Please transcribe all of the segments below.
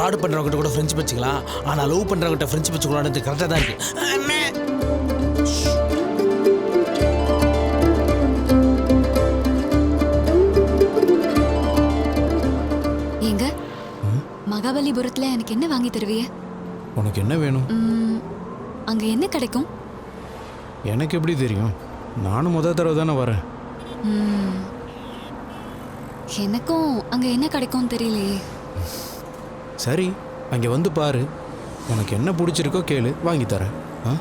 Fraud பண்ணுறவங்ககிட்ட கூட friendship வச்சுக்கலாம், ஆனால் லவ் பண்ணுறவங்ககிட்ட ஃப்ரெண்ட்ஷிப் வச்சுக்கலாம்னு கரெக்டாக தான் இருக்கு. ஏங்க மகாபலிபுரத்தில் எனக்கு என்ன வாங்கி தருவீங்க? உனக்கு என்ன வேணும்? அங்கே என்ன கிடைக்கும்? எனக்கு எப்படி தெரியும்? நானும் முத தடவை தானே வரேன். எனக்கும் அங்கே என்ன கிடைக்கும் தெரியலையே. சரி, அங்கே வந்து பாரு. உனக்கு என்ன பிடிச்சிருக்கோ கேளு, வாங்கி தரேன். ஆ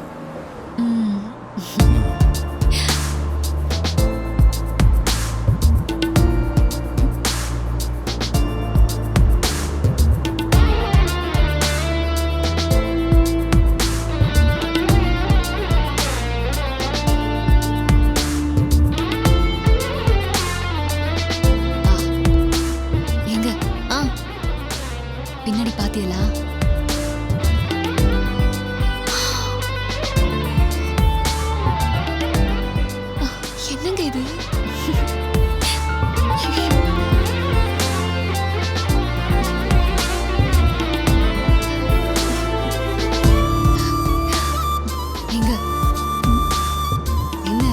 பின்னாடி பாத்தியலா? என்னங்க இது? எங்க என்ன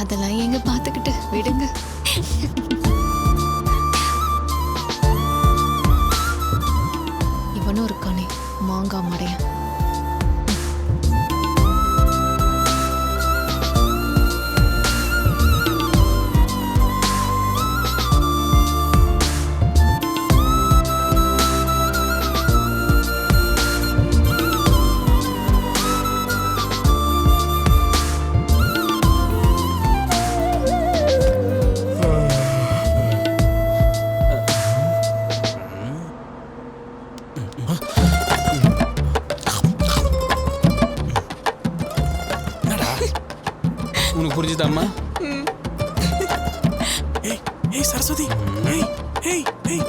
அதெல்லாம் எங்க பாத்துக்கிட்டு விடுங்க. இவனும் இருக்கானே மாங்காய் மடையன். உனக்கு புரிஞ்சுதாம்மா? ஏய் ஏய் சரஸ்வதி, ஏய் ஏய் ஏய்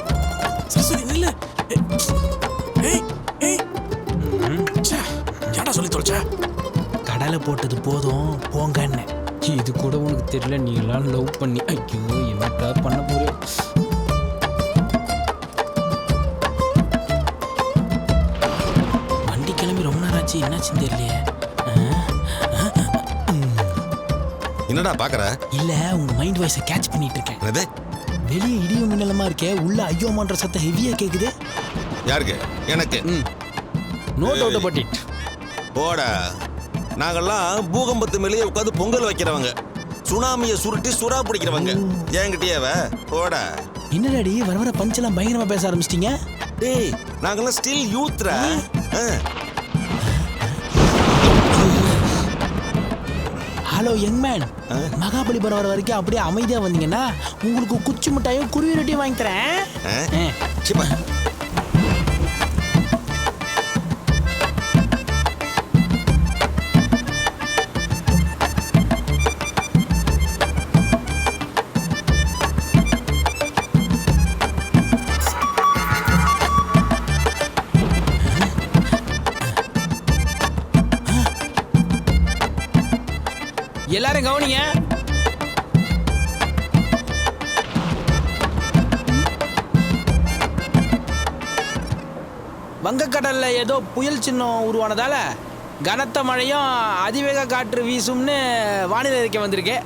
சரஸ்வதி நில்லு. ஏய் ஏய் ச்சே, ஏன்டா சொல்லி தொலைச்ச? கடலை போட்டது போதும் போங்கன்னு. இது கூட உனக்கு தெரியல, நீ எல்லாம் லவ் பண்ணி ஐயோ என்னடா பண்ண போற? வண்டி கிளம்பி ரொம்ப நேரம் ஆச்சு, என்னாச்சுன்னு தெரியலையே. என்னடா பாக்குற? இல்ல உங்க மைண்ட் வாய்ஸை கேட்ச் பண்ணிட்டு இருக்கேன். என்னது? வெளியே இடியும் மின்னலமா இருக்கே, உள்ள ஐயோமான்ற சத்தம் ஹெவியா கேக்குது. யாருக்கு? எனக்கு. No doubt about it. போடா, நாங்கெல்லாம் பூகம்பத்து மேலேயே உட்காந்து பொங்கல் வைக்கிறவங்க, சுனாமியை சுருட்டி சுறா பிடிக்கிறவங்க. என்கிட்டயே போடா. என்னடாடி வர வர பஞ்செல்லாம் பயங்கரமா பேச ஆரம்பிச்சிட்டீங்க? டேய், நாங்கெல்லாம் ஸ்டில் யூத்ரா. ஹலோ யங் மேன், மகாபலிபுரம் வர வரைக்கும் அப்படியே அமைதியா வந்தீங்கன்னா உங்களுக்கு குச்சி மிட்டாயும் குருவி ரொட்டியும் வாங்கி தரேன். எல்லாரும் கவனிங்க. வங்கக்கடல்ல ஏதோ புயல் சின்னம் உருவானதால கனத்த மழையும் அதிவேக காற்று வீசும்னு வானிலை அறிக்கை வந்திருக்கு.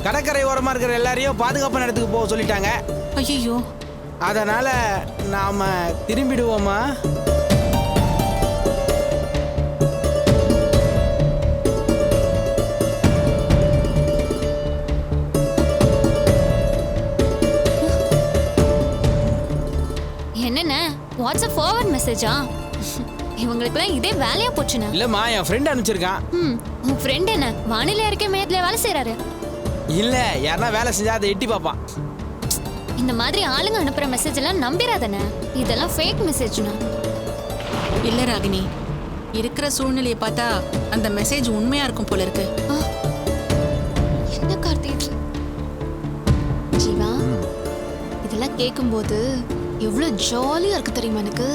கடற்கரை ஓரமா இருக்கிற எல்லாரையும் பாதுகாப்பான இடத்துக்கு போக சொல்லிட்டாங்க. ஐயோ, அதனால நாம திரும்பிடுவோமா? என்னென்ன வாட்ஸ்அப் ஃபார்வர்ட் மெசேஜா? இவங்களுக்குலாம் இதே வேலையா போச்சுனா? இல்லம்மா, என் ஃப்ரெண்ட் அனுப்பிச்சிருக்கான். உன் ஃப்ரெண்ட் என்ன வானிலை அறிக்கை மையத்துல வேலை செய்யறாரு? இல்ல, யாரா வேலை செஞ்சா அதை எட்டி பார்ப்பான். இந்த மாதிரி ஆளுங்க அனுப்புற மெசேஜ் எல்லாம் நம்பிராதனே, இதெல்லாம் ஃபேக் மெசேஜ்னா. இல்ல ராகினி, இருக்கிற சூழ்நிலையை பார்த்தா அந்த மெசேஜ் உண்மையா இருக்கும் போல இருக்கு. என்ன கார்த்தி இது? ஜீவா, இதெல்லாம் கேட்கும்போது எவ்வளவு ஜாலியா இருக்கு தெரியுமா எனக்கு?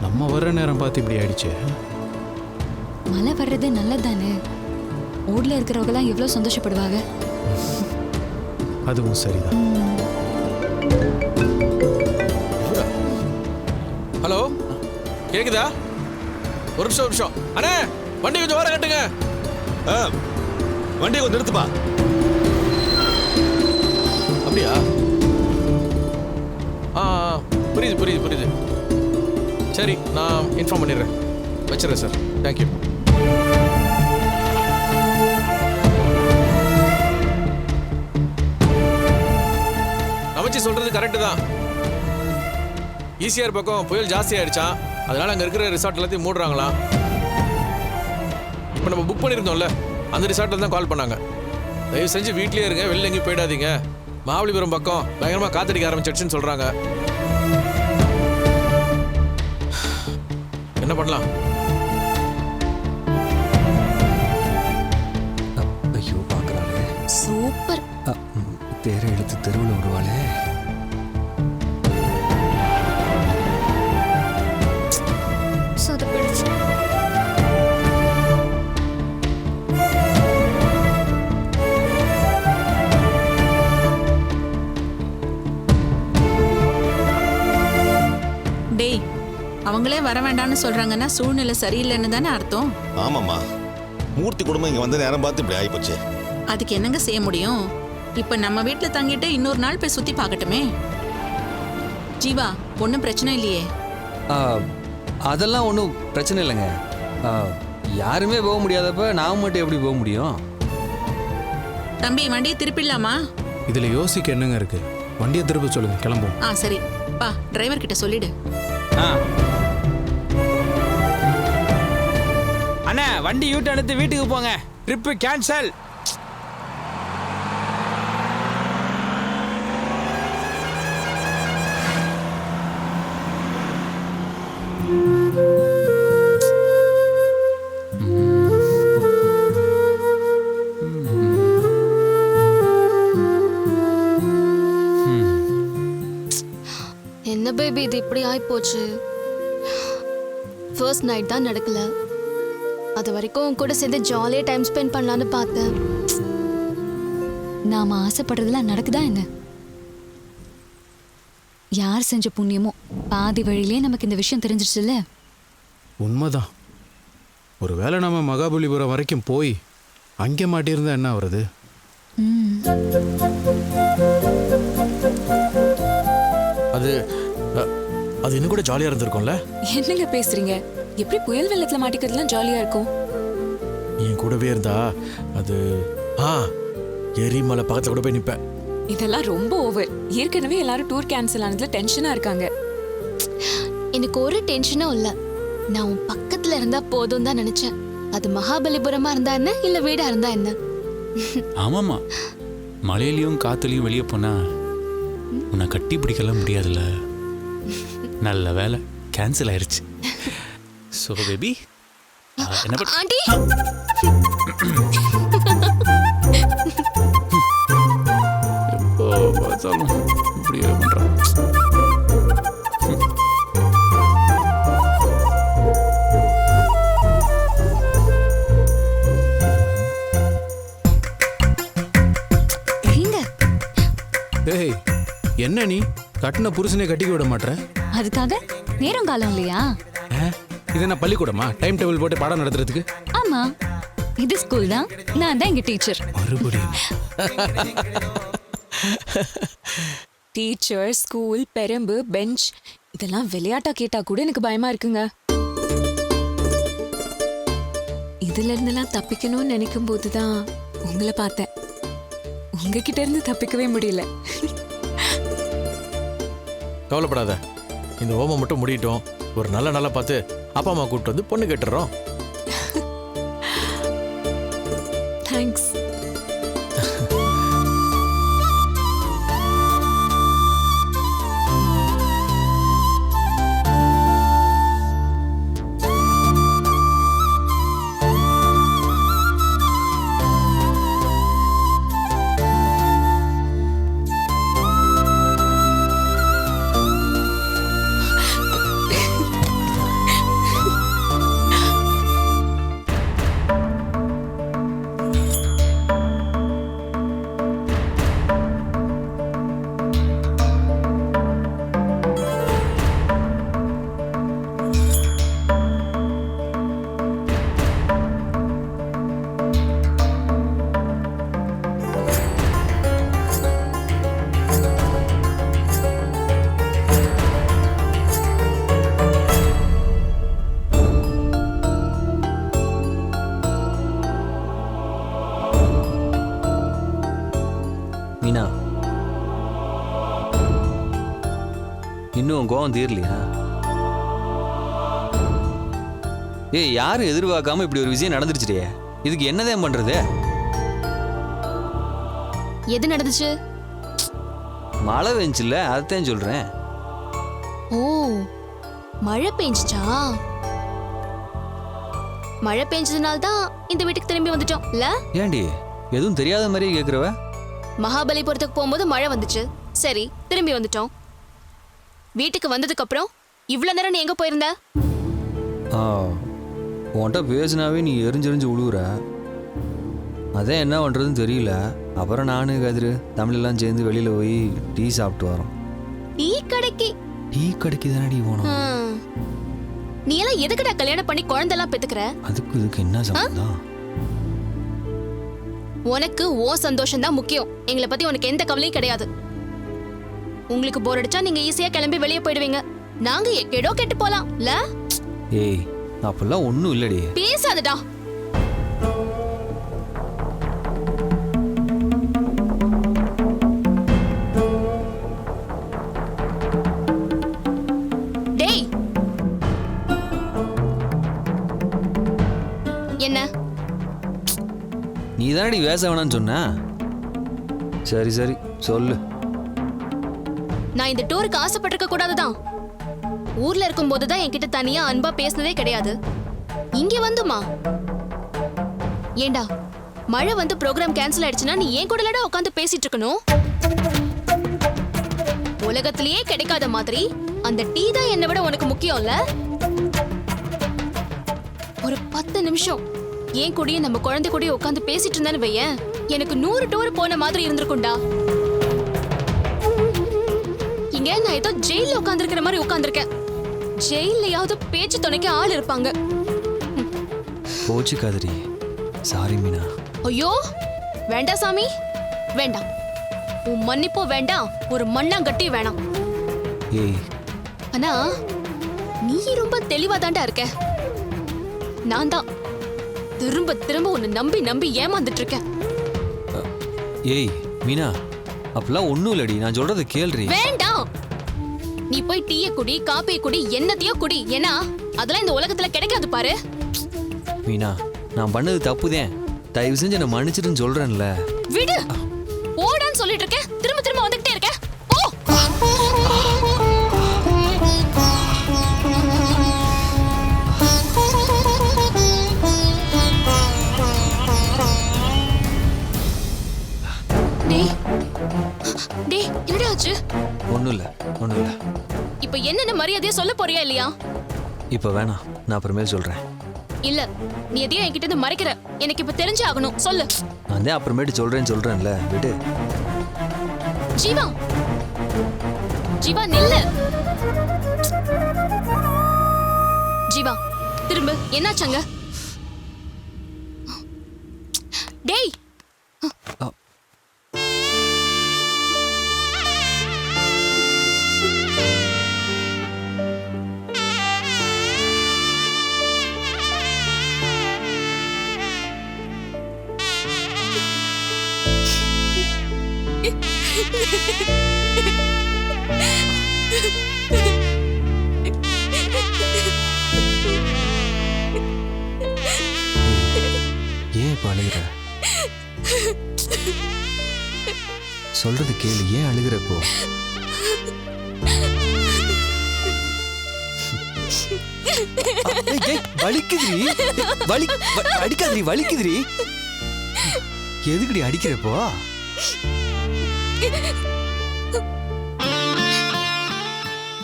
நம்ம வர்ற நேரம் பார்த்து இப்படி ஆயிடுச்சு. மழை வர்றது நல்லதானே? ஊர்ல இருக்கிறவங்க எல்லாம் எவ்வளவு சந்தோஷப்படுவாங்க. அதுவும் சரிதான். ஹலோ, கேக்குதா? ஒரு நிமிஷம். அண்ணே, வண்டி கொஞ்சம் ஓரம் கட்டுங்க. வண்டியை கொஞ்சம் நிறுத்துப்பா. அப்படியா? புரியுது. சரி, நான் இன்ஃபார்ம் பண்ணிடுறேன். வச்சிடறேன் சார். தேங்க்யூ. அமைச்சு சொல்றது கரெக்டு தான். ஈசிஆர் பக்கம் புயல் ஜாஸ்தி ஆயிடுச்சான். அதனால அங்க இருக்கிற ரிசார்ட் எல்லாத்தையும் மூடுறாங்களாம். இப்போ நம்ம புக் பண்ணியிருந்தோம்ல, அந்த ரிசார்ட்ல தான் கால் பண்ணாங்க. தயவு செஞ்சு வீட்லயே இருங்க, வெளில எங்கேயும் போயிடாதீங்க. மகாபலிபுரம் பக்கம் பயங்கரமா காத்தடிக்க ஆரம்பிச்சிடுச்சுன்னு சொல்றாங்க. என்ன பண்ணலாம்? ஐயோ பார்க்கறாளே. சூப்பர். பேரை எடுத்து தெருவில் விடுவாளே. சொதப்பிடுச்சு. டேய், அவங்களே வர வேண்டாம்னு சொல்றாங்கன்னா சூழ்நிலை சரியில்லைன்னு தானே அர்த்தம். ஆமாம்மா, மூர்த்தி குடும்பம் இங்க வந்து நேரம் பார்த்து இப்படி ஆயிப்போச்சு. அதுக்கு என்னங்க செய்ய முடியும்? இப்ப நம்ம வீட்டுல தங்கிட்டு இன்னொரு நாள் போய் சுத்தி பார்க்கட்டுமே. ஜீவா, ஒன்றும் பிரச்சனை இல்லையே? அதெல்லாம் ஒன்றும் பிரச்சனை இல்லைங்க. யாருமே போக முடியாதப்ப நான் மட்டும் எப்படி போக முடியும்? தம்பி, வண்டியை திருப்பிடலாமா? இதுல யோசிக்க என்னங்க இருக்கு? வண்டியை திருப்ப சொல்லுங்க, கிளம்புவோம். சரி பா, டிரைவர் கிட்ட சொல்லிடு. அண்ணா, வண்டி யூட்டன் எடுத்து வீட்டுக்கு போங்க. Trip cancel. என்ன பேபி இது இப்படி ஆயிப்போச்சு? ஃபர்ஸ்ட் நைட் தான் நடக்கல. அது வரைக்கும் உன் கூட சேர்ந்து ஜாலியாக டைம் ஸ்பெண்ட் பண்ணலான்னு பார்த்தேன். நாம ஆசைப்படுறதுலாம் நடக்குதா என்ன? யார் செஞ்ச புண்ணியமோ பாதி வழியிலே நமக்கு இந்த விஷயம் தெரிஞ்சிருச்சுல்ல. உண்மைதான். ஒருவேளை நம்ம மகாபலிபுரம் வரைக்கும் போய் அங்கே மாட்டியிருந்தா என்ன வருது? அது இன்னும் கூட ஜாலியா இருந்திருக்கும்ல. என்னங்க பேசுறீங்க? எப்படி புயல் வெள்ளத்துல மாட்டிக்கிறதுலாம் ஜாலியா இருக்கும்? என் கூடவே இருந்தா அது எரிமலை பக்கத்துல கூட போய் நிப்பேன். இதெல்லாம் ரொம்ப ஓவர். ஏற்கனவே எல்லாரும் டூர் கேன்சல் ஆனதுல டென்ஷனா இருக்காங்க. எனக்கு ஒரு டென்ஷனும் இல்லை. நான் உன் பக்கத்துல இருந்தா போதும் தான் நினைச்சேன். அது மகாபலிபுரமா இருந்தா என்ன, இல்ல வீடா இருந்தா என்ன? ஆமாம்மா, மழையிலையும் காத்துலையும் வெளியே போனா உன்னை கட்டி பிடிக்கலாம் முடியாதுல்ல. நல்ல வேலை கேன்சல் ஆயிருச்சு. ஸோ பேபி, என்ன பண்ண? ஆண்டி, எப்போ பார்த்தாலும் இப்படியே பண்றான். ஏய், என்ன நீ கட்டின புருஷனை கட்டிக்க விட மாட்டேற? அதுக்காக நேரம் காலம் இல்லையா? இது என்ன பள்ளிக்கூடமா டைம் டேபிள் போட்டு பாடம் நடத்துறதுக்கு? ஆமா, இது ஸ்கூல் தான். நான் தான் இங்க டீச்சர். மறுபடியும் டீச்சர், ஸ்கூல், பெரம்பு, பெஞ்ச் இதெல்லாம் விளையாட்டா கேட்டா கூட எனக்கு பயமா இருக்குங்க. இதுல இருந்தெல்லாம் தப்பிக்கணும்னு நினைக்கும் போதுதான் உங்களை பார்த்தேன். உங்ககிட்ட இருந்து தப்பிக்கவே முடியல. கவலைப்படாத, இந்த ஓமம் மட்டும் முடியட்டும். ஒரு நல்ல நாளா பார்த்து அப்பா அம்மா கூப்பிட்டு வந்து பொண்ணு கேட்டுறோம். தேங்க்ஸ். மீனா, இன்னும் உன் கோவம் தீரலையா? ஏய், யாரும் எதிர்பார்க்காம இப்படி ஒரு விஷயம் நடந்துருச்சுடே. இதுக்கு என்னதான் பண்றது? எது நடந்துச்சு? மழை பெஞ்சுல, அதைத்தான் சொல்றேன். ஓ, மழை பெஞ்சுச்சா? மழை பெஞ்சதுனால தான் இந்த வீட்டுக்கு திரும்பி வந்துட்டோம் இல்ல? ஏண்டி எதுவும் தெரியாத மாதிரியே கேக்குறவ? மகாபலிபுரத்துக்கு போகும்போது மழை வந்துச்சு, சரி திரும்பி வந்துட்டோம். வீட்டுக்கு வந்ததுக்கு அப்புறம் இவ்வளவு நேரம் நீ எங்க போயிருந்த? உன்கிட்ட பேசினாவே நீ எரிஞ்செறிஞ்சு உழுவுற. அதான் என்ன பண்றதுன்னு தெரியல. அப்புறம் நானு கதிரு தமிழெல்லாம் சேர்ந்து வெளியில போய் டீ சாப்பிட்டு வரோம். டீ கடைக்கு? டீ கடைக்கு தானடி போனோம். நீ எல்லாம் எதுக்குடா கல்யாணம் பண்ணி குழந்தைலாம் பெத்துக்கிற? அதுக்கு இதுக்கு என்ன சம்பந்தம்? உனக்கு ஓ சந்தோஷம் தான் முக்கியம். எங்களை பத்தி உனக்கு எந்த கவலையும் கிடையாது. உங்களுக்கு போர் அடிச்சா நீங்க ஈஸியா கிளம்பி வெளியே போயிடுவீங்க. நாங்க எக்கேடோ கெட்டு போலாம் இல்ல? ஏய், அப்பெல்லாம் ஒண்ணும் இல்லடி. பேசாதடா. டேய், என்ன? நீ தானடி பேச வேணாம்னு சொன்ன. சரி சரி சொல்லு. நான் இந்த டூருக்கு ஆசைப்பட்டிருக்க கூடாதுதான். ஊர்ல இருக்கும் போதுதான் என்கிட்ட தனியா அன்பா பேசினதே கிடையாது. இங்க வந்துமா? ஏண்டா, மழை வந்து ப்ரோக்ராம் கேன்சல் ஆயிடுச்சுன்னா நீ ஏன் கூடலடா உட்காந்து பேசிட்டு இருக்கணும்? உலகத்திலேயே கிடைக்காத மாதிரி அந்த டீ தான் என்னை விட உனக்கு முக்கியம்ல? ஒரு 10 நிமிஷம் ஏன் கூடயே நம்ம குழந்தை கூடயே உட்காந்து பேசிட்டு இருந்தான்னு வையேன், எனக்கு 100 டூர் போன மாதிரி இருந்திருக்கும்டா. இங்க நான் ஏதோ ஜெயில உட்கார்ந்திருக்கிற மாதிரி உட்கார்ந்திருக்கேன். ஜெயிலையாவது பேச்சு துணைக்கு ஆள் இருப்பாங்க. போச்சு கதிரி, சாரி மீனா. ஐயோ வேண்டாம் சாமி, வேண்டாம். உன் மன்னிப்போ வேண்டாம், ஒரு மண்ணாங்கட்டி வேணாம். ஏய், ஆனா நீ ரொம்ப தெளிவா தாண்டா இருக்க. நான் தான் திரும்ப திரும்ப உன்னை நம்பி நம்பி ஏமாந்துட்டு இருக்கேன். ஏய் மீனா, அப்பெல்லாம் ஒண்ணும் இல்லடி, நான் சொல்றது கேள்றி. வேண்டாம். நீ போய் டீய குடி, காப்பிய குடி, என்னத்தையோ குடி. ஏன்னா அதெல்லாம் இந்த உலகத்துல கிடைக்காது பாரு. மீனா, நான் பண்ணது தப்புதேன். தயவு செஞ்சு என்ன மன்னிச்சிட்டுன்னு சொல்றேன்ல. விடு, போடான்னு சொல்லிட்டு இருக்க, திரும்ப திரும்ப வந்துகிட்டே இருக்க. போ. டேய், என்னடா ஆச்சு? ஒண்ணும் இல்ல, ஒண்ணும் இல்ல. இப்ப என்னென்ன மரியாதையா சொல்ல போறியா இல்லையா? இப்ப வேணாம், நான் அப்புறமேல் சொல்றேன். இல்ல, நீ எதையும் என்கிட்ட இருந்து மறைக்கிற. எனக்கு இப்ப தெரிஞ்சே ஆகணும், சொல்லு. நான் தான் அப்புறமேட்டு சொல்றேன்ல, விடு. ஜீவா, ஜீவா நில்லு. ஜீவா திரும்ப, என்னாச்சங்க? டேய், ஏன் இப்ப அழுகிற? சொல்றது கேளு, ஏன் அழுகிறப்போ? வலிக்குதுரி, அடிக்காதீ, வலிக்குதுரி. எதுக்குடி அடிக்கிறப்போ?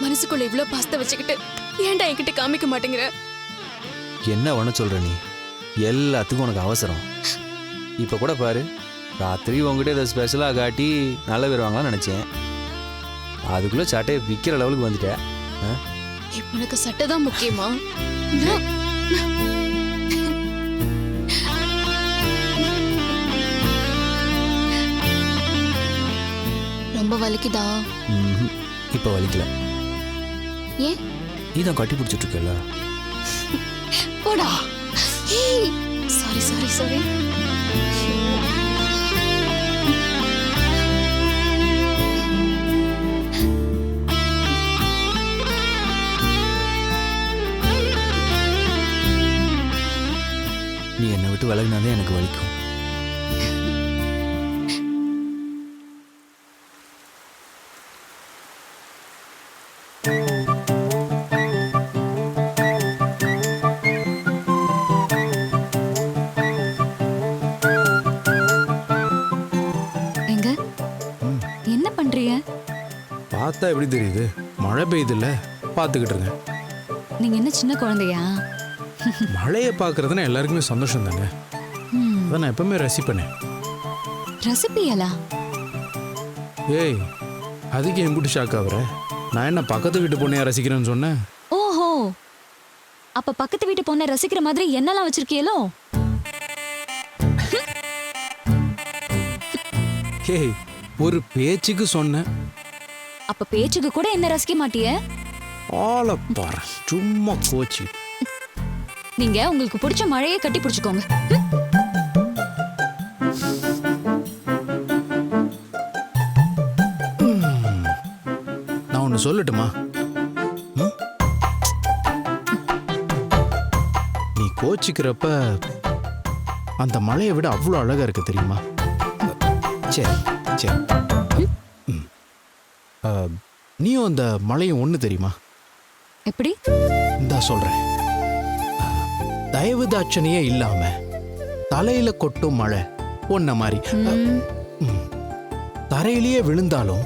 மனசுக்குள்ள இவ்வளவு பாஸ்த வச்சுக்கிட்டு ஏன்டா என்கிட்ட காமிக்க மாட்டேங்கிற? என்ன பண்ண சொல்ற நீ? எல்லாத்துக்கும் உனக்கு அவசரம். இப்ப கூட பாரு, ராத்திரி உங்ககிட்ட இதை ஸ்பெஷலா காட்டி நல்ல வருவாங்களான்னு நினைச்சேன். அதுக்குள்ள சட்டையை விற்கிற லெவலுக்கு வந்துட்ட. இப்ப உனக்கு சட்டை தான் முக்கியமா? ரொம்ப வலிக்குதா? இப்ப வலிக்கல. ஏன்? நீதான் கட்டி பிடிச்சிட்டு இருக்கல. போடா. Sorry sorry sorry. பார்த்தா எப்படி தெரியுது? மழை பெய்யுதுல்ல, பார்த்துக்கிட்டு இருங்க. நீங்க என்ன சின்ன குழந்தையா? மழையை பார்க்கறதுனா எல்லாருக்குமே சந்தோஷம் தானே. அதான் நான் எப்பவுமே ரசிப்பேனே. ரசிப்பியலா? ஏய், அதுக்கு எம்பிட்டு ஷாக் ஆகுற? நான் என்ன பக்கத்து வீட்டு பொண்ணையா ரசிக்கிறேன்னு சொன்னேன்? ஓஹோ, அப்ப பக்கத்து வீட்டு பொண்ணை ரசிக்கிற மாதிரி என்னெல்லாம் வச்சிருக்கியலோ? ஏய், ஒரு பேச்சுக்கு சொன்னேன். அப்ப பேச்சுக்கு கூட என்ன ரசிக்க மாட்டிய? ஆளப்பாரு, சும்மா கோச்சு. நீங்க உங்களுக்கு பிடிச்ச மழையை கட்டி பிடிச்சுக்கோங்க. நான் ஒன்று சொல்லட்டுமா? நீ கோச்சிக்கிறப்ப அந்த மழையை விட அவ்வளோ அழகா இருக்கு தெரியுமா? சரி சரி. நீயும் அந்த மழையும் ஒன்று தெரியுமா? எப்படி? இந்தா சொல்றேன். தயவு தாட்சணையே இல்லாம தலையில கொட்டும் மழை ஒன்ன மாதிரி. தரையிலேயே விழுந்தாலும்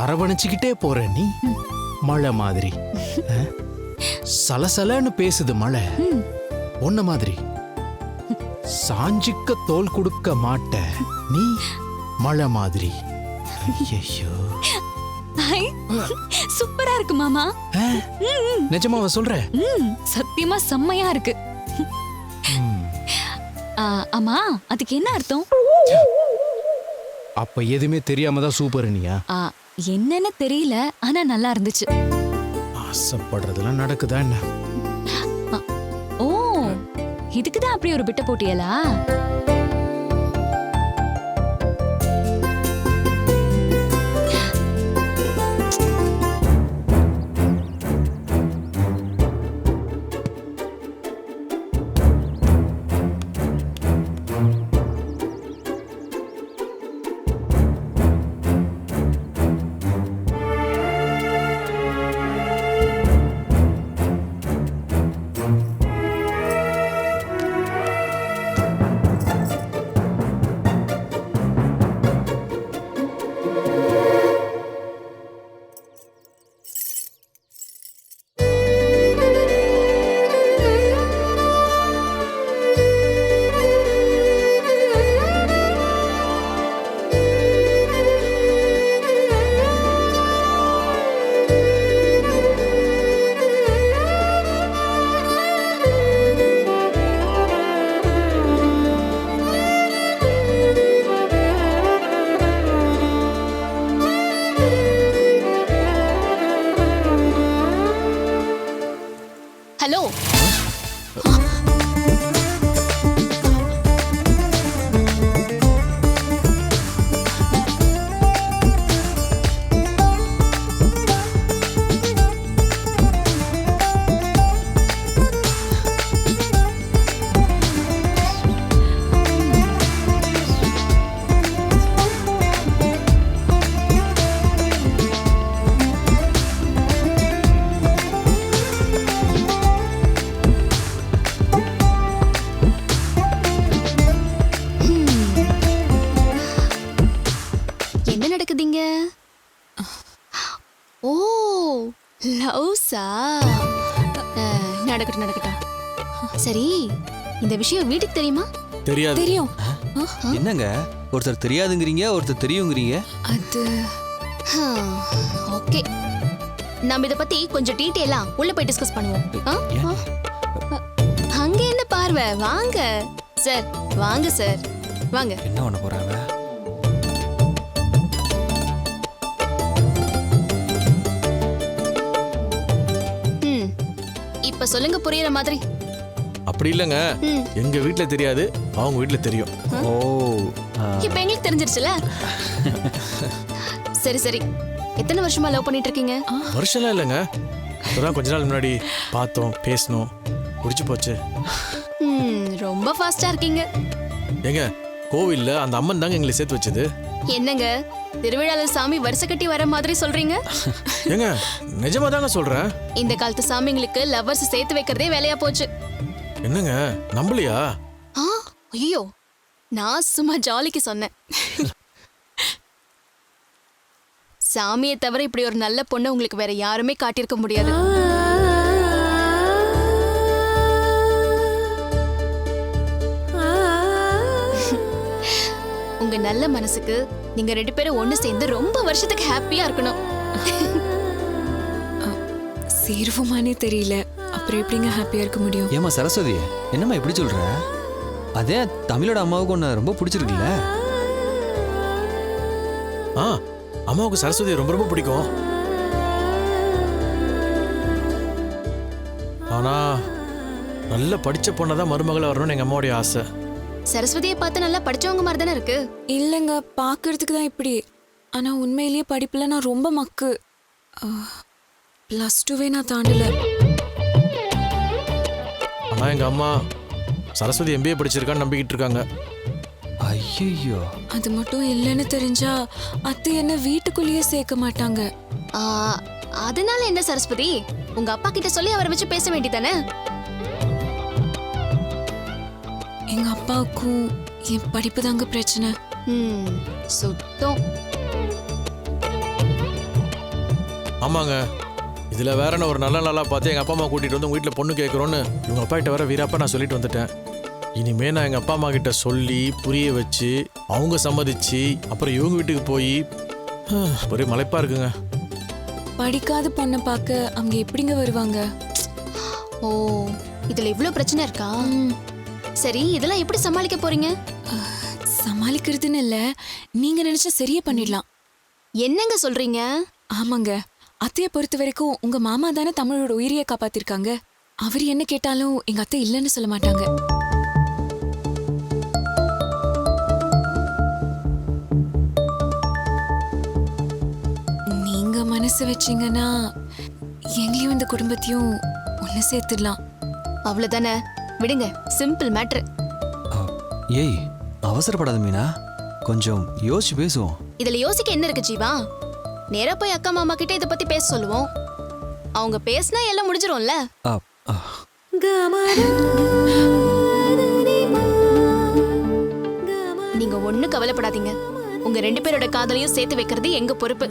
அரவணைச்சுக்கிட்டே போற நீ மழை மாதிரி. சலசலன்னு பேசுது மழை ஒன்ன மாதிரி. சாஞ்சிக்க தோல் கொடுக்க மாட்ட நீ மழை மாதிரி. ஐயோ, சூப்பரா இருக்கு மாமா. நிஜமாவா சொல்ற? சத்தியமா செம்மையா இருக்கு. ஆமா, அதுக்கு என்ன அர்த்தம்? அப்ப எதுவுமே தெரியாம தான் சூப்பர் நீயா? என்னன்னு தெரியல, ஆனா நல்லா இருந்துச்சு. ஆசைப்படுறதெல்லாம் நடக்குதா என்ன? ஓ, இதுக்குதான் அப்படி ஒரு பிட்ட போட்டியலா? ஹலோ, என்ன நடக்குதுங்க? ஓ, லவ்ஸா? நடக்கட்டும் நடக்கட்டும். சரி, இந்த விஷயம் வீட்டுக்கு தெரியுமா? தெரியாது. தெரியும். என்னங்க ஒருத்தர் தெரியாதுங்கிறீங்க, ஒருத்தர் தெரியுங்கிறீங்க? அது ஓகே, நம்ம இத பத்தி கொஞ்சம் டீடைலா உள்ள போய் டிஸ்கஸ் பண்ணுவோம். அங்க என்ன பார்வை? வாங்க சார், வாங்க சார், வாங்க. என்ன பண்ண போறாங்க? இப்ப சொல்லுங்க, புரியுற மாதிரி. அப்படி இல்லைங்க, எங்க வீட்ல தெரியாது, அவங்க வீட்ல தெரியும். ஓ, இப்ப எங்களுக்கு தெரிஞ்சிருச்சுல. சரி சரி, எத்தனை வருஷமா லவ் பண்ணிட்டு இருக்கீங்க? வருஷம்லாம் இல்லைங்க, இப்பதான் கொஞ்ச நாள் முன்னாடி பார்த்தோம், பேசணும், பிடிச்சு போச்சு. ரொம்ப ஃபாஸ்டா இருக்கீங்க. ஏங்க, கோவில்ல அந்த அம்மன் தாங்க எங்களை சேர்த்து வச்சது. என்னங்க, திருவிழால சாமி வருஷ கட்டி வர மாதிரி சொல்றீங்க? ஏங்க, நிஜமா தாங்க சொல்றேன். இந்த காலத்து சாமிங்களுக்கு லவ்வர்ஸ் சேர்த்து வைக்கிறதே வேலையா போச்சு. என்னங்க, நம்பலையா? ஐயோ, நான் சும்மா ஜாலிக்கு சொன்னேன். சாமியை தவிர இப்படி ஒரு நல்ல பொண்ணை உங்களுக்கு வேற யாருமே காட்டியிருக்க முடியாது. உங்க நல்ல மனசுக்கு நீங்க 2 பேரும் ஒண்ணு சேர்ந்து ரொம்ப வருஷத்துக்கு ஹாப்பியா இருக்கணும். சேருவோமானே தெரியல. அப்புறம் எப்படிங்க ஹாப்பியா இருக்க முடியும்? ஏமா சரஸ்வதி, என்னம்மா இப்படி சொல்ற? அதே தமிழோட அம்மாவுக்கு ஒன்று ரொம்ப பிடிச்சிருக்குல்ல? அம்மாவுக்கு சரஸ்வதி ரொம்ப ரொம்ப பிடிக்கும். ஆனா நல்ல படிச்ச பொண்ணை தான் மருமகளை வரணும்னு எங்க அம்மாவுடைய ஆசை. சரஸ்வதியை பார்த்து நல்லா படிச்சவங்க மாதிரி தானே இருக்கு. இல்லைங்க, பார்க்கறதுக்கு தான் இப்படி. ஆனா உண்மையிலேயே படிப்புல நான் ரொம்ப மக்கு. +2 நான் தாண்டல. ஆனா எங்க அம்மா சரஸ்வதி MBA படிச்சிருக்கான்னு நம்பிக்கிட்டு இருக்காங்க. ஐயோ, அது மட்டும் இல்லைன்னு தெரிஞ்சா அத்தை என்ன வீட்டுக்குள்ளேயே சேர்க்க மாட்டாங்க. அதனால என்ன சரஸ்வதி, உங்க அப்பா கிட்ட சொல்லி அவரை வச்சு பேச வேண்டியதானே? எங்க அப்பாவுக்கும் என் படிப்பு தாங்க பிரச்சனை. சுத்தம். ஆமாங்க, இதுல வேற ஒரு நல்ல நாளா பார்த்து எங்க அப்பா அம்மா கூட்டிட்டு வந்து உங்க வீட்டுல பொண்ணு கேட்கறோன்னு இவங்க அப்பா கிட்ட வர வீரப்பா நான் சொல்லிட்டு வந்துட்டேன். இனிமே நான் எங்க அப்பா அம்மா கிட்ட சொல்லி புரிய வச்சு அவங்க சம்மதிச்சு அப்புறம் இவங்க வீட்டுக்கு போய் ஒரே மலைப்பா இருக்குங்க. படிக்காத பொண்ணை பார்க்க அவங்க எப்படிங்க வருவாங்க? ஓ, இதுல இவ்வளவு பிரச்சனை இருக்கா? சரி, இதெல்லாம் எப்படி சமாளிக்க போறீங்க? சமாளிக்கிறதுன்னு இல்ல, நீங்க நினைச்சா சரியா பண்ணிடலாம். என்னங்க சொல்றீங்க? ஆமாங்க, அத்தைய பொறுத்த வரைக்கும் உங்க மாமா தானே தமிழோட உயிரியை காப்பாத்திருக்காங்க. அவர் என்ன கேட்டாலும் எங்க அத்தை இல்லைன்னு சொல்ல மாட்டாங்க. நீங்க மனசு வச்சீங்கன்னா எங்களையும் இந்த குடும்பத்தையும் ஒண்ணு சேர்த்துடலாம். அவ்வளவுதானே, விடுங்க. Simple matter. ஏய், அவசரப்படாத மீனா, கொஞ்சம் யோசிச்சு பேசுவோம். இதுல யோசிக்க என்ன இருக்கு ஜீவா? நேரா போய் அக்கா மாமா கிட்ட இத பத்தி பேச சொல்லுவோம். அவங்க பேசினா எல்லாம் முடிஞ்சிரும்ல. நீங்க ஒண்ணும் கவலைப்படாதீங்க. உங்க 2 பேரோட காதலையும் சேர்த்து வைக்கிறது எங்க பொறுப்பு.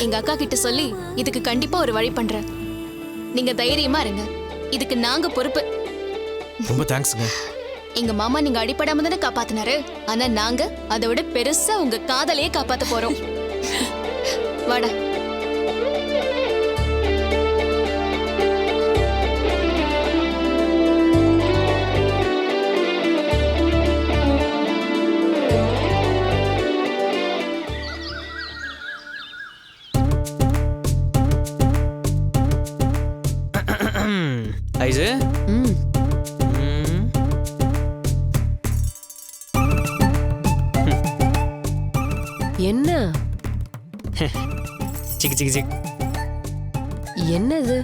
எங்க அக்கா கிட்ட சொல்லி இதுக்கு கண்டிப்பா ஒரு வழி பண்றேன். நீங்க தைரியமா இருங்க. இதுக்கு நாங்க பொறுப்பு. ரொம்ப தேங்க்ஸ்ங்க. எங்க மாமா நீங்க அடிபடாம தானே காப்பாத்தினாரு. ஆனா நாங்க அதை விட பெருசா உங்க காதலையே காப்பாத்த போறோம். வாடா. ஐசு, என்ன சிக் சிக் சிக் என்னது?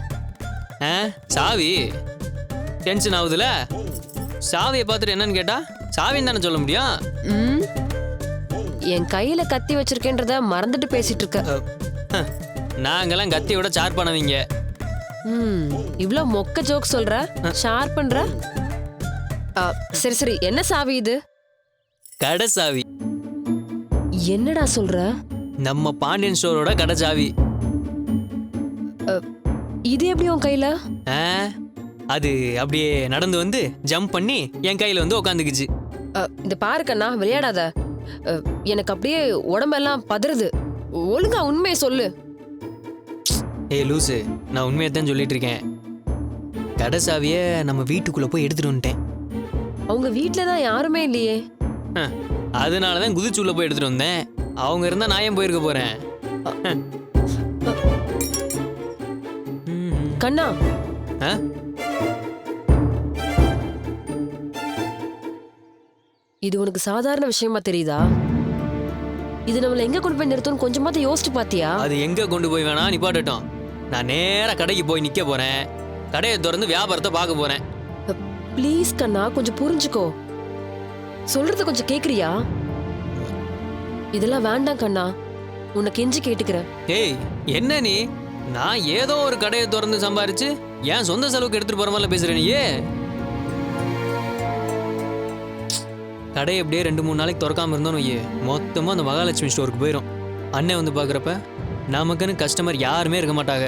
சாவி. டென்ஷன் ஆகுதுல? சாவியை பார்த்துட்டு என்னன்னு கேட்டா சாவின்னு தானே சொல்ல முடியும். என் கையில கத்தி வச்சிருக்கேன்றத மறந்துட்டு பேசிட்டு இருக்க. நாங்கெல்லாம் கத்தியோட ஷார்ப் பண்ணவீங்க. இவ்ளோ மொக்க ஜோக் சொல்ற, ஷார்ப் பண்ற. சரி சரி, என்ன சாவி இது? கடை சாவி. என்னடா சொல்ற? நம்ம பாண்டியன் ஸ்டோரோட கடை சாவி. இது எப்படி உன் கையில? அது அப்படியே நடந்து வந்து ஜம்ப் பண்ணி என் கையில வந்து உக்காந்துக்குச்சு. இந்த பாரு கண்ணா, விளையாடாத. எனக்கு அப்படியே உடம்பெல்லாம் பதறுது. ஒழுங்கா உண்மையை சொல்லு. ஏய் லூசு, நான் உண்மையை தான் சொல்லிட்டு இருக்கேன். கடை சாவியை நம்ம வீட்டுக்குள்ள போய் எடுத்துட்டு வந்துட்டேன். அவங்க வீட்டுல தான் யாருமே இல்லையே. அதனாலதான் குதிச்சு உள்ள போய் எடுத்துட்டு வந்தேன். அவங்க இருந்தா நான் ஏன் போயிருக்க போறேன்? கண்ணா, இது உனக்கு சாதாரண விஷயமா தெரியுதா? இது நம்மள எங்க கொண்டு போய் நிறுத்தும் கொஞ்சமாவது யோசிச்சு பாத்தியா? அது எங்க கொண்டு போய் வேணா நிப்பாட்டட்டும். நான் நேரா கடைக்கு போய் நிக்க போறேன். கடையை திறந்து வியாபாரத்தை பார்க்க போறேன். ப்ளீஸ் கண்ணா, கொஞ்சம் புரிஞ்சுக்கோ. சொல்றது கொஞ்சம் கேக்குறியா? இதெல்லாம் வேண்டாம் கண்ணா, உன்னை கெஞ்சி கேட்டுக்கிறேன். ஏய், என்ன நீ? நான் ஏதோ ஒரு கடையை திறந்து சம்பாரிச்சு ஏன் சொந்த செலவுக்கு எடுத்துட்டு போற மாதிரி பேசுற நீ? கடையை எப்படியே 2-3 நாளைக்கு திறக்காம இருந்தோன்னு வையே மொத்தமாக அந்த மகாலட்சுமி ஸ்டோருக்கு போயிடும். அண்ணன் வந்து பார்க்குறப்ப நமக்குன்னு கஸ்டமர் யாருமே இருக்க மாட்டாங்க.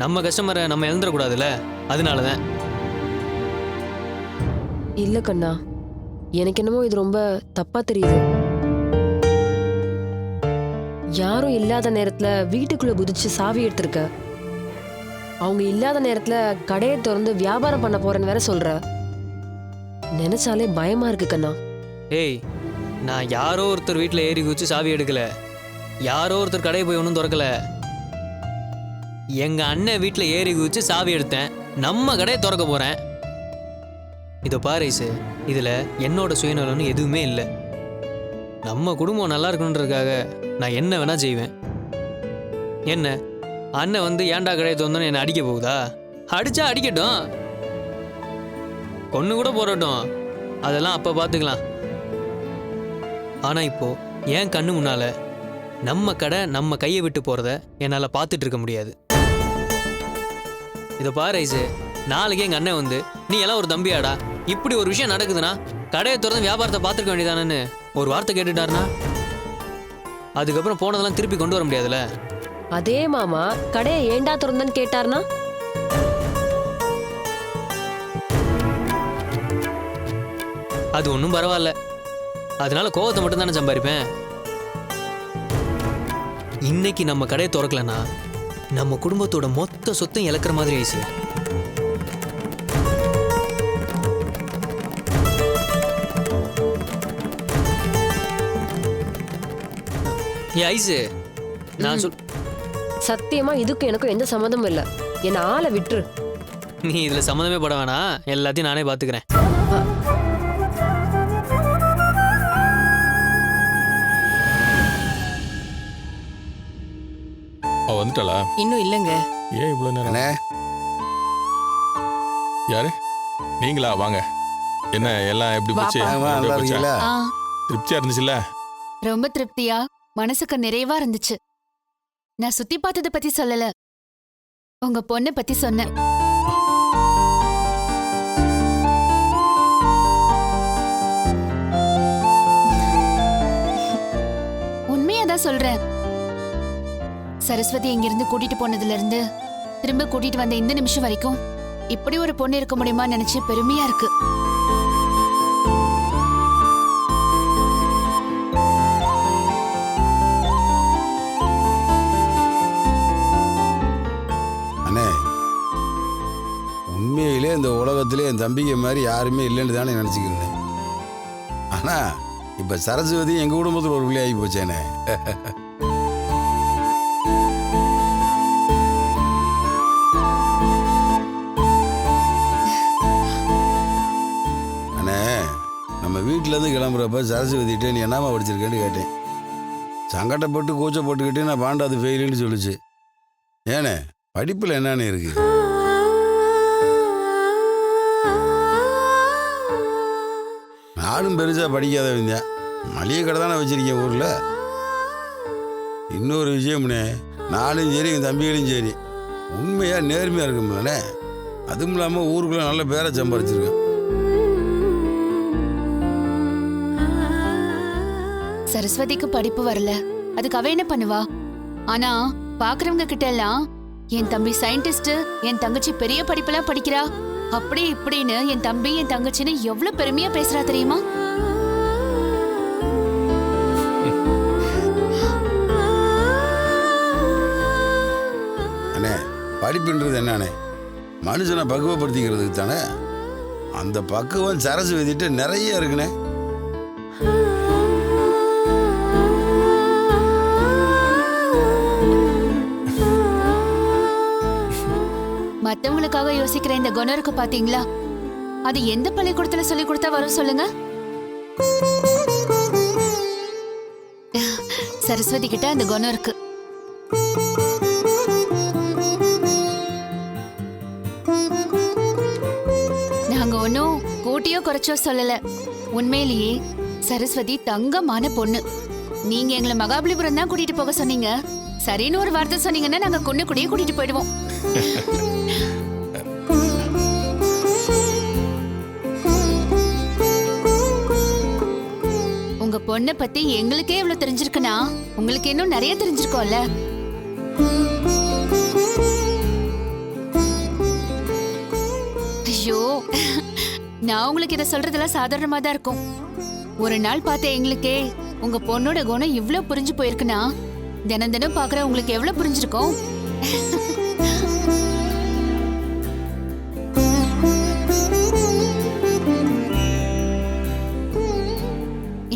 நம்ம கஸ்டமரை நம்ம இழந்துடக்கூடாதுல்ல, அதனால தான். இல்ல கண்ணா, எனக்கு என்னமோ இது ரொம்ப தப்பா தெரியுது. யாரும் இல்லாத நேரத்துல வீட்டுக்குள்ள குதிச்சு சாவி எடுத்திருக்க. அவங்க இல்லாத நேரத்துல கடையை திறந்து வியாபாரம் பண்ண போறேன்னு வேற சொல்ற. நினைச்சாலே பயமா இருக்கு கண்ணா. ஏய், நான் யாரோ ஒருத்தர் வீட்டில் ஏறி குதிச்சு சாவி எடுக்கல, யாரோ ஒருத்தர் கடையை போய் ஒன்றும் திறக்கல. எங்க அண்ணன் வீட்டில் ஏறி குதிச்சு சாவி எடுத்தேன், நம்ம கடையை திறக்க போறேன். இதை பாரு ஐசு, இதுல என்னோட சுயநலம்னு எதுவுமே இல்லை. நம்ம குடும்பம் நல்லா இருக்கணுன்றதுக்காக நான் என்ன வேணா செய்வேன். என்ன அண்ணன் வந்து ஏன்டா கடையை திறந்தோன்னு என்னை அடிக்க போகுதா? அடிச்சா அடிக்கட்டும், கொன்னு கூட போடட்டும், அதெல்லாம் அப்போ பார்த்துக்கலாம். ஆனால் இப்போ என் கண்ணு முன்னால நம்ம கடை நம்ம கையை விட்டு போகிறத என்னால் பார்த்துட்டு இருக்க முடியாது. இதை பாரு ஐசு, நாளைக்கு எங்கள் அண்ணன் வந்து நீ எல்லாம் ஒரு தம்பியாடா, இப்படி ஒரு விஷயம் நடக்குதுன்னா கடையை திறந்து வியாபாரத்தை பார்த்துருக்க வேண்டியதானு ஒரு வார்த்தை கேட்டுட்டாருனா அதுக்கப்புறம் போனதெல்லாம் திருப்பி கொண்டு வர முடியாதுல்ல. அதே மாமா கடையை ஏண்டா திறந்தன்னு கேட்டார்னா? அது ஒன்றும் பரவாயில்ல, அதனால கோவத்தை மட்டும் தானே சம்பாதிப்பேன். இன்னைக்கு நம்ம கடையை திறக்கலன்னா நம்ம குடும்பத்தோட மொத்த சொத்தையும் இழக்கிற மாதிரி ஐசு. ஏ ஐசு, நான் சத்தியமா இதுக்கும் எனக்கும் எந்த சம்மந்தமும் இல்ல. என்ன ஆளை விட்டுரு. நீ இதுல சம்மந்தமே பட வேணாம், எல்லாத்தையும் நானே பாத்துக்கிறேன். வந்துட்டாளா? இன்னும் இல்லைங்க. ஏன் இவ்வளவு நேரம்? யாரு நீங்களா? வாங்க. என்ன எல்லாம் எப்படி போச்சு? திருப்தியா இருந்துச்சுல்ல? ரொம்ப திருப்தியா, மனசுக்கு நிறைவா இருந்துச்சு. நான் சுத்தி பார்த்ததை பத்தி சொல்லல, உங்க பொண்ணை பத்தி சொன்னேன். உண்மையாதான் சொல்றேன். சரஸ்வதி இங்கிருந்து கூட்டிட்டு போனதுல இருந்து திரும்ப கூட்டிட்டு வந்த இந்த நிமிஷம் வரைக்கும் இப்படி ஒரு பொண்ணு இருக்க முடியுமா நினைச்சு பெருமையா இருக்கு. உண்மையிலே இந்த உலகத்திலே என் தம்பிங்க மாதிரி யாருமே இல்லைன்னு தானே நினச்சிக்கிறேன். ஆனால் இப்போ சரஸ்வதி எங்கள் குடும்பத்தில் ஒரு பிள்ளை ஆகி போச்சேனே. அண்ணே, நம்ம வீட்டிலேருந்து கிளம்புறப்ப சரஸ்வதிகிட்ட நீ என்னம்மா படிச்சிருக்கேன்னு கேட்டேன். சங்கடப்பட்டு கூச்சப்பட்டுக்கிட்டே நான் பாண்டாது ஃபெயிலுன்னு சொல்லிச்சு. ஏண்ணே, படிப்பில் என்னன்னு இருக்கு? நானும் பெருசாக படிக்காதவங்க, மளிகை கடை தானே வச்சிருக்கேன் ஊரில். இன்னொரு விஷயம்னே, நானும் சரி என் தம்பிகளையும் சரி உண்மையாக நேர்மையாக இருக்கும்லண்ணே. அதுவும் இல்லாமல் ஊருக்குள்ளே நல்ல பேரை சம்பாரிச்சிருக்கேன். சரஸ்வதிக்கு படிப்பு வரல, அதுக்கு அவ என்ன பண்ணுவா? ஆனா பாக்குறவங்க கிட்ட எல்லாம் என் தம்பி சயின்டிஸ்ட், என் தங்கச்சி பெரிய படிப்பெல்லாம் படிக்கிறா, அப்படி இப்படின்னு என் தம்பி என் தங்கச்சின்னு எவ்வளவு பெருமையா பேசுறா தெரியுமா? அண்ணே, படிப்புன்றது என்னண்ணே? மனுஷனை பக்குவப்படுத்திக்கிறதுக்கு தானே. அந்த பக்குவம் சரஸ்வதிட்டு நிறைய இருக்குண்ணே. மத்தவங்களுக்காக யோசிக்கிற இந்த குணம் இருக்கு பாத்தீங்களா? அது எந்த பள்ளிக்கூடத்துல சொல்லி கொடுத்தா வரும் சொல்லுங்க? சரஸ்வதி கிட்ட அந்த குணம் இருக்கு. நாங்க ஒன்னும் கூட்டியோ குறைச்சோ சொல்லல. உண்மையிலேயே சரஸ்வதி தங்கமான பொண்ணு. நீங்க எங்களை மகாபலிபுரம் தான் கூட்டிட்டு போக சொன்னீங்க. சரின்னு ஒரு வார்த்தை சொன்னீங்கன்னா நாங்க கொன்னுக்குடியே கூட்டிட்டு போயிடுவோம். பொண்ணை பத்தி எங்களுக்கே இவ்வளவு தெரிஞ்சிருக்குன்னா உங்களுக்கு இன்னும் நிறைய தெரிஞ்சிருக்கோம்ல. ஐயோ, நான் உங்களுக்கு இதை சொல்றதெல்லாம் சாதாரணமா தான் இருக்கும். ஒரு நாள் பார்த்த எங்களுக்கே உங்க பொண்ணோட குணம் இவ்வளவு புரிஞ்சு போயிருக்குன்னா தினம் தினம் பாக்குற உங்களுக்கு எவ்வளவு புரிஞ்சிருக்கும்.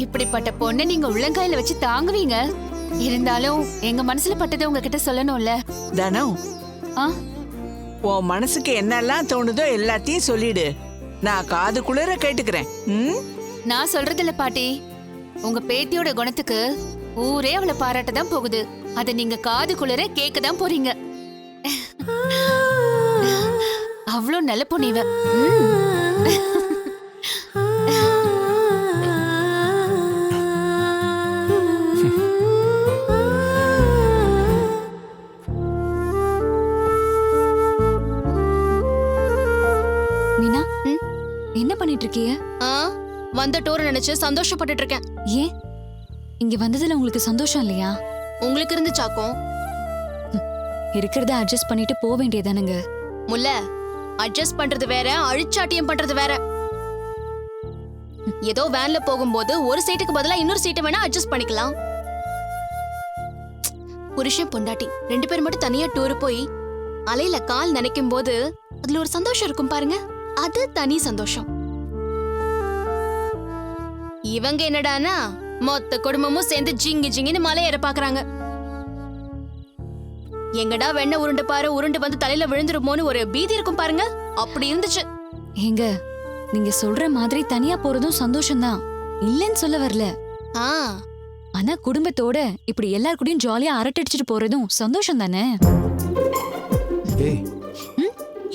இப்படிப்பட்ட பொண்ணை நீங்க உள்ளங்காயில வச்சு தாங்குவீங்க. இருந்தாலும் எங்க மனசுல பட்டதை உங்ககிட்ட சொல்லணும்ல. தனம், உன் மனசுக்கு என்னெல்லாம் தோணுதோ எல்லாத்தையும் சொல்லிடு. நான் காது குளிர கேட்டுக்கிறேன். நான் சொல்றதில்ல பாட்டி, உங்க பேத்தியோட குணத்துக்கு ஊரே அவளை பாராட்ட தான் போகுது. அத நீங்க காது குளிர கேட்க தான் போறீங்க. அவ்வளோ நல்ல பொண்ணு இவ. மீனா, என்ன பண்ணிட்டு இருக்கீங்க? வந்த டூர் நினைச்சு சந்தோஷப்பட்டுட்டு இருக்கேன். ஏன் இங்க வந்ததுல உங்களுக்கு சந்தோஷம் இல்லையா? உங்களுக்கு இருந்துச்சாக்கும்? இருக்கிறத அட்ஜஸ்ட் பண்ணிட்டு போக வேண்டியதானுங்க. முல்ல, அட்ஜஸ்ட் பண்றது வேற, அழிச்சாட்டியம் பண்றது வேற. ஏதோ வேன்ல போகும்போது ஒரு சீட்டுக்கு பதிலா இன்னொரு சீட்டை வேணா அட்ஜஸ்ட் பண்ணிக்கலாம். புருஷன் பொண்டாட்டி 2 பேர் மட்டும் தனியா டூர் போய் அலையில கால் நினைக்கும் போது அதுல ஒரு சந்தோஷம் இருக்கும் பாருங்க, அது தனி சந்தோஷம். இவங்க என்னடானா மொத்த குடும்பமும் சேர்ந்து ஜிங்கி ஜிங்கின்னு மலை ஏற பாக்குறாங்க. எங்கடா வெண்ணெய் உருண்டு பாரு, உருண்டு வந்து தலையில விழுந்துருமோன்னு ஒரு பீதி இருக்கும் பாருங்க, அப்படி இருந்துச்சு. ஏங்க, நீங்க சொல்ற மாதிரி தனியா போறதும் சந்தோஷம்தான், இல்லன்னு சொல்ல வரல. ஆனா குடும்பத்தோட இப்படி எல்லார் கூடயும் ஜாலியா அரட்டடிச்சிட்டு போறதும் சந்தோஷம் தானே.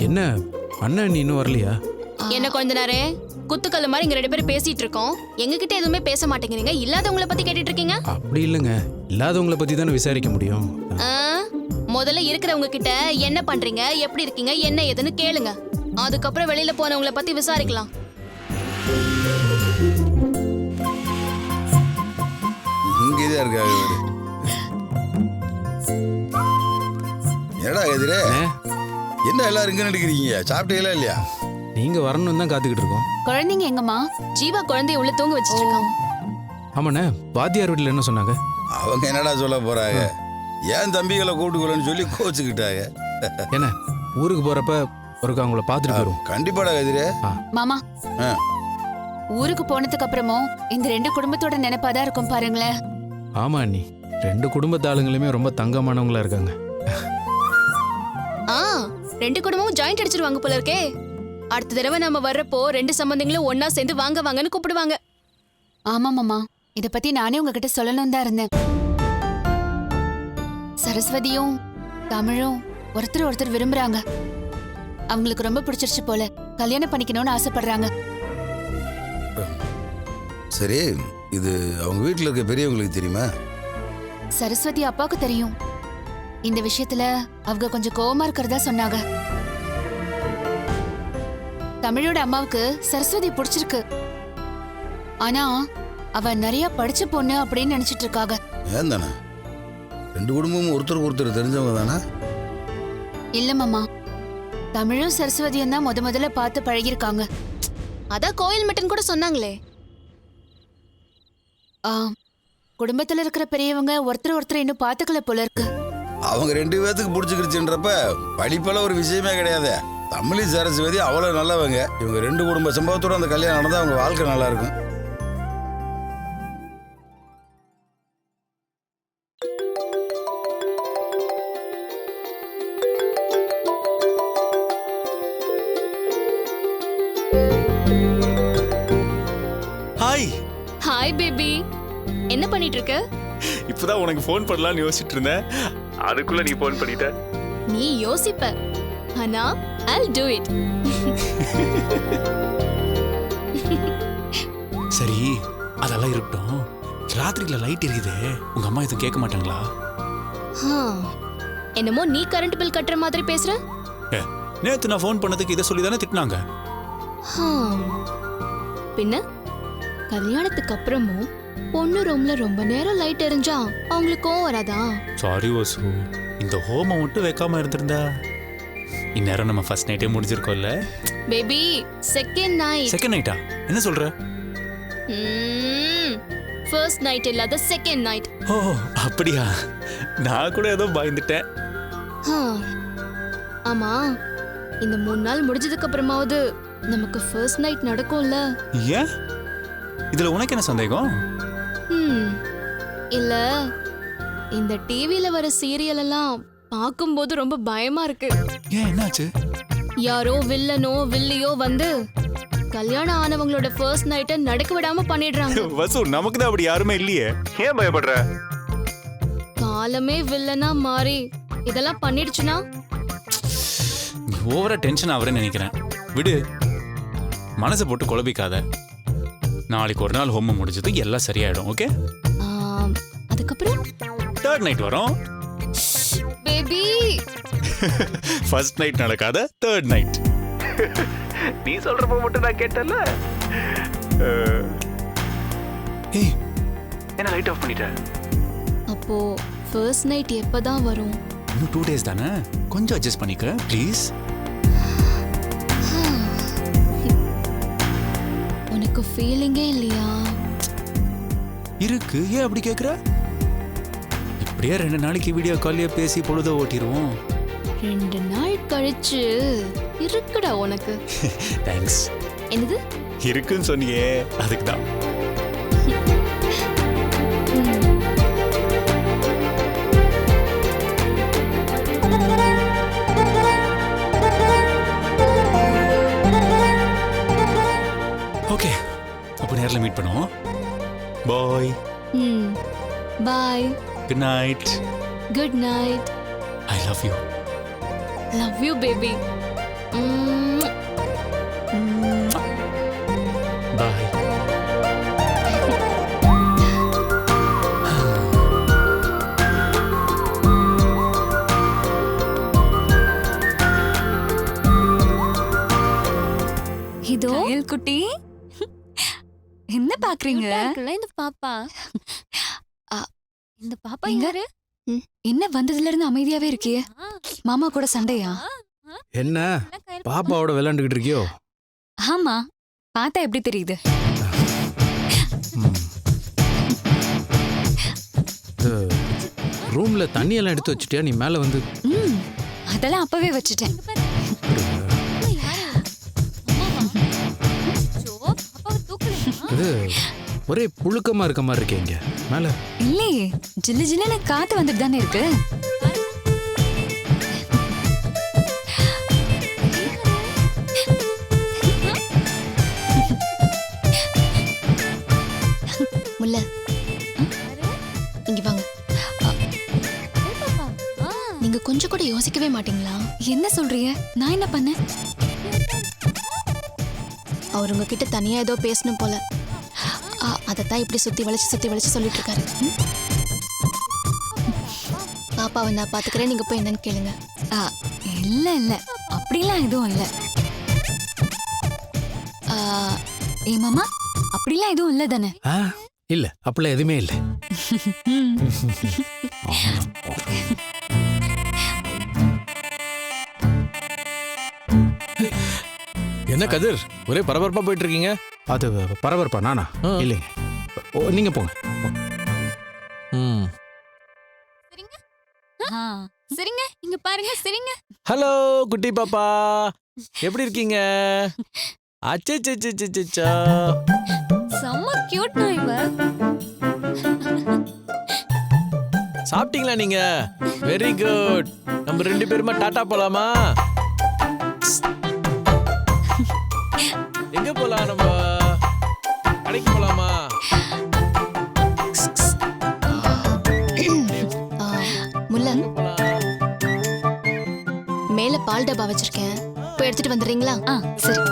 என்ன அண்ணன் நீ இன்னும் வரலையா? என்ன கொஞ்ச நேரம் குத்துக்கல்ல மாதிரி இங்க 2 பேரும் பேசிட்டு இருக்கோம். எங்ககிட்ட எதுவுமே பேச மாட்டேங்கிறீங்க, இல்லாதவங்களை பத்தி கேட்டுட்டு இருக்கீங்க. அப்படி இல்லைங்க, இல்லாதவங்களை பத்தி தானே விசாரிக்க முடியும். முதல்ல இருக்கிறவங்க கிட்ட என்ன பண்றீங்க, எப்படி இருக்கீங்க, என்ன ஏதுன்னு கேளுங்க. அதுக்கப்புறம் வெளியில போனவங்களை பத்தி விசாரிக்கலாம். இங்கேதான் இருக்காங்க. ஏடா எதிரே என்ன எல்லாரும் இங்க நினைக்கிறீங்க? சாப்பிட்டீங்களா இல்லையா? நீங்க வரணும் தான் காத்துக்கிட்டு இருக்கோம். குழந்தைங்க எங்கம்மா? ஜீவா குழந்தைய உள்ள தூங்க வச்சிட்டு இருக்காங்க. ஆமாண்ணே, வாத்தியார் வீட்டில் என்ன சொன்னாங்க? அவங்க என்னடா சொல்ல போறாங்க, ஏன் தம்பிகளை கூட்டுக்கலன்னு சொல்லி கோச்சுக்கிட்டாங்க. என்ன ஊருக்கு போறப்ப ஒருக்கா அவங்கள பார்த்துட்டு போயிடும். கண்டிப்பாடா எதிரே. மாமா, ஊருக்கு போனதுக்கு அப்புறமும் இந்த 2 குடும்பத்தோட நினைப்பாதான் இருக்கும் பாருங்களேன். ஆமா அண்ணி, 2 குடும்பத்து ஆளுங்களுமே ரொம்ப தங்கமானவங்களா இருக்காங்க. 2 குடும்பமும் ஜாயிண்ட் அடிச்சிருவாங்க போல இருக்கே. அடுத்த தடவை நம்ம வர்றப்போ 2 சம்பந்தங்களும் ஒன்னா சேர்ந்து வாங்க வாங்கன்னு கூப்பிடுவாங்க. ஆமா மாமா, இத பத்தி நானே உங்ககிட்ட சொல்லணும் தான் இருந்தேன். சரஸ்வதியும் தமிழும் ஒருத்தர் விரும்புறாங்க. அவங்களுக்கு ரொம்ப பிடிச்சிருச்சு போல, கல்யாணம் பண்ணிக்கணும்னு ஆசைப்படுறாங்க. சரி, இது அவங்க வீட்டில் இருக்க பெரியவங்களுக்கு தெரியுமா? சரஸ்வதி அப்பாவுக்கு தெரியும். இந்த விஷயத்துல அவங்க கொஞ்சம் கோவமா இருக்கிறதா சொன்னாங்க. தமிழோட அம்மாவுக்கு சரஸ்வதி பிடிச்சிருக்கு. ஆனா அவ நிறைய படிச்ச பொண்ணு அப்படின்னு நினைச்சிட்டு இருக்காங்க. ஏன் தானே 2 குடும்பமும் ஒருத்தருக்கு ஒருத்தர் தெரிஞ்சவங்க தானே? இல்ல மாமா, தமிழும் சரஸ்வதியும் தான் முதல்ல பார்த்து பழகிருக்காங்க. அதான் கோயில் மட்டும் கூட சொன்னாங்களே. குடும்பத்துல இருக்கிற பெரியவங்க ஒருத்தர் இன்னும் பாத்துக்கல போல இருக்கு. அவங்க 2 பேத்துக்கு பிடிச்சிக்கிடுச்சுன்றப்ப படிப்பெல்லாம் ஒரு விஷயமே கிடையாது. தமிழி சரஸ்வதி அவ்வளவு நல்லவங்க. இவங்க 2 குடும்ப சம்பவத்தோட அந்த கல்யாணம் நடந்தா அவங்க வாழ்க்கை நல்லா இருக்கும். ஹாய். ஹாய் பேபி, என்ன பண்ணிட்டு இருக்க? இப்பதான் உனக்கு ஃபோன் பண்ணலாம்னு யோசிச்சுட்டு இருந்தேன், அதுக்குள்ள நீ ஃபோன் பண்ணிட்ட. நீ யோசிப்ப, ஆனா I'll do it. சரி, அதெல்லாம் இருக்கட்டும். ராத்திரில லைட் எரியுதே, உங்க அம்மா எதுவும் கேட்க மாட்டாங்களா? என்னமோ நீ கரண்ட் பில் கட்டுற மாதிரி பேசுற. நேத்து நான் ஃபோன் பண்ணதுக்கு இதை சொல்லி தானே திட்டினாங்க. பின்ன கல்யாணத்துக்கு அப்புறமும் பொண்ணு ரூம்ல ரொம்ப நேரம் லைட் எரிஞ்சா அவங்களுக்கு கோவம் வராதா? சாரி வசு, இந்த ஹோமம் மட்டும் வைக்காம இருந்திருந்தா இந்நேரம் நம்ம ஃபர்ஸ்ட் நைட்டே முடிஞ்சிருக்கோம்ல. Baby, second night. செகண்ட் நைட்டா? என்ன சொல்ற? ஃபர்ஸ்ட் நைட் இல்லாத செகண்ட் நைட். ஓ அப்படியா? நான் கூட ஏதோ பயந்துட்டேன். ஆமா, இந்த 3 நாள் முடிஞ்சதுக்கு அப்புறமாவது நமக்கு ஃபர்ஸ்ட் நைட் நடக்கும்ல? ஏன்? இதுல உனக்கு என்ன சந்தேகம்? இல்ல, இந்த டிவில வர சீரியல் எல்லாம் பார்க்கும்போது ரொம்ப பயமா இருக்கு. ஏன், என்னாச்சு? யாரோ வில்லனோ வில்லியோ வந்து கல்யாணம் ஆனவங்களோட ஃபர்ஸ்ட் நைட்டை நடக்க விடாம பண்ணிடுறாங்க. வசு, நமக்கு தான் அப்படி யாருமே இல்லையே, ஏன் பயப்படுற? காலமே வில்லனா மாறி இதெல்லாம் பண்ணிடுச்சுனா? நீ ஓவரா டென்ஷன் ஆவறேன்னு நினைக்கிறேன். விடு, மனசை போட்டு குழப்பிக்காத. நாளைக்கு ஒரு நாள் ஹோமம் முடிஞ்சது எல்லாம் சரியாயிடும். ஓகே? அதுக்கப்புறம் தேர்ட் நைட் வரும். பேபி, ஃபர்ஸ்ட் நைட் நடக்காத தேர்ட் நைட். நீ சொல்றப்ப மட்டும் நான் கேட்டல. ஏய், என்ன லைட் ஆஃப் பண்ணிட்ட? அப்போ ஃபர்ஸ்ட் நைட் எப்பதான் வரும்? இன்னும் 2 days தானே, கொஞ்சம் அட்ஜஸ்ட் பண்ணிக்க ப்ளீஸ். உனக்கு ஃபீலிங்கே இல்லையா? இருக்கு. ஏன் அப்படி கேக்குற? இப்படியே 2 நாளைக்கு வீடியோ கால்லையே பேசி பொழுத ஓட்டிடுவோம். 2 நாள் கழிச்சு இருக்குடா உனக்கு. தேங்க்ஸ். என்னது இருக்குன்னு சொன்னியே, அதுக்கு தான். ஓகே, அப்போ நேரில் மீட் பண்ணுவோம். Bye. Bye. Good night. Good night. I love you. Love you baby. Bye. இதோ குட்டி, என்ன பாக்குறீங்க? இந்த பாப்பா. இந்த பாப்பா யாரு? என்ன வந்ததுல இருந்து அமைதியாவே இருக்கியே? மாமா கூட சண்டையா? என்ன பாப்பாவோட விளையாண்டுகிட்டு இருக்கியோ? ஆமா, பார்த்தா எப்படி தெரியுது? ரூம்ல தண்ணி எல்லாம் எடுத்து வச்சுட்டியா? நீ மேல வந்து. அதெல்லாம் அப்பவே வச்சுட்டேன். இது ஒரே புழுக்கமா இருக்க மாதிரி இருக்கே இங்க மேல. இல்லையே, ஜில்லு ஜில்லுன்னு காத்து வந்துட்டு தானே இருக்கு. முல்ல, இங்க வாங்க. நீங்க கொஞ்சம் கூட யோசிக்கவே மாட்டீங்களா? என்ன சொல்றீங்க? நான் என்ன பண்ணேன்? அவர் உங்ககிட்ட தனியா ஏதோ பேசணும் போல. அதைத்தான் இப்படி சுத்தி வளைச்சு சொல்லிட்டு இருக்காரு. பாப்பாவை நான் பாத்துக்கிறேன், நீங்க போய் என்னன்னு கேளுங்க. இல்ல இல்ல, அப்படிலாம் எதுவும் இல்ல. ஏ மாமா, அப்படிலாம் எதுவும் இல்ல தானே? இல்ல, அப்படிலாம் எதுவுமே இல்ல. என்ன கதிர், ஒரே பரபரப்பா போயிட்டு இருக்கீங்க? அது பரபரப்பா? நானா? இல்லைங்க, நீங்க போங்க. சரிங்க, இங்க பாருங்க. சரிங்க. ஹலோ குட்டி பாப்பா, எப்படி இருக்கீங்க? அச்சச்சச்சச்சச்சா, செம்ம கியூட் நான் இவ. சாப்பிட்டீங்களா நீங்க? Very good. நம்ம 2 பேருமா டாடா போலாமா? எங்க போலாம்? நம்ம கடைக்கு போலாமா? முல்ல, மேல பால் டப்பா வச்சிருக்கேன், போய் எடுத்துட்டு வந்துடுறீங்களா? சரி.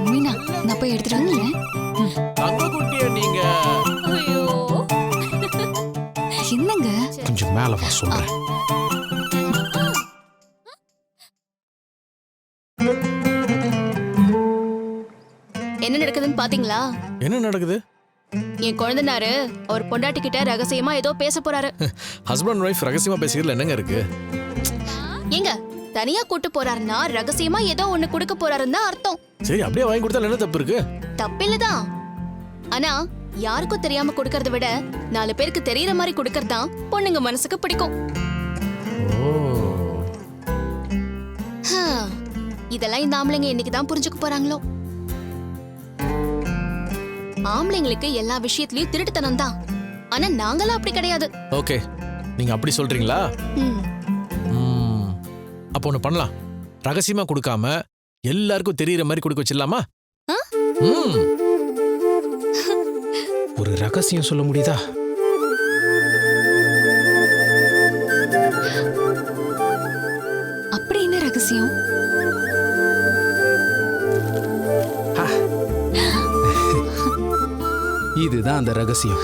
மீனா, நான் போய் எடுத்துட்டு வந்துடுறேன். அங்க குட்டியா நீங்க? என்னங்க? கொஞ்சம் மேல வா சொல்றேன். என்ன நடக்குதுன்னு பாத்தீங்களா? என்ன நடக்குது? என் குழந்தைனாரு அவர் பொண்டாட்டி கிட்ட ரகசியமா ஏதோ பேச போறாரு. ஹஸ்பண்ட் ஒய்ஃப் ரகசியமா பேசிக்கிறதுல என்னங்க இருக்கு? ஏங்க தனியா கூட்டு போறாருன்னா ரகசியமா ஏதோ ஒண்ணு கொடுக்க போறாருன்னு தான் அர்த்தம். சரி அப்படியே வாங்கி கொடுத்தா என்ன தப்பு இருக்கு? தப்பில்லதான். ஆனா யாருக்கும் தெரியாம கொடுக்கறத விட 4 பேருக்கு தெரியற மாதிரி கொடுக்கறதான் பொண்ணுங்க மனசுக்கு பிடிக்கும். இதெல்லாம் இந்த ஆம்பளைங்க என்னைக்குதான் புரிஞ்சுக்க போறாங்களோ. ஆம்பளைங்களுக்கு எல்லா விஷயத்திலயும் திருட்டுத்தனம் தான். ஆனா நாங்களாம் அப்படி கிடையாது. ஓகே, நீங்க அப்படி சொல்றீங்களா? அப்போ ஒண்ணு பண்ணலாம். ரகசியமா கொடுக்காம எல்லாருக்கும் தெரியற மாதிரி கொடுக்க வச்சிடலாமா? ஒரு ரகசியம் சொல்ல முடியுதா? அப்படி என்ன ரகசியம்? இதுதான் அந்த ரகசியம்.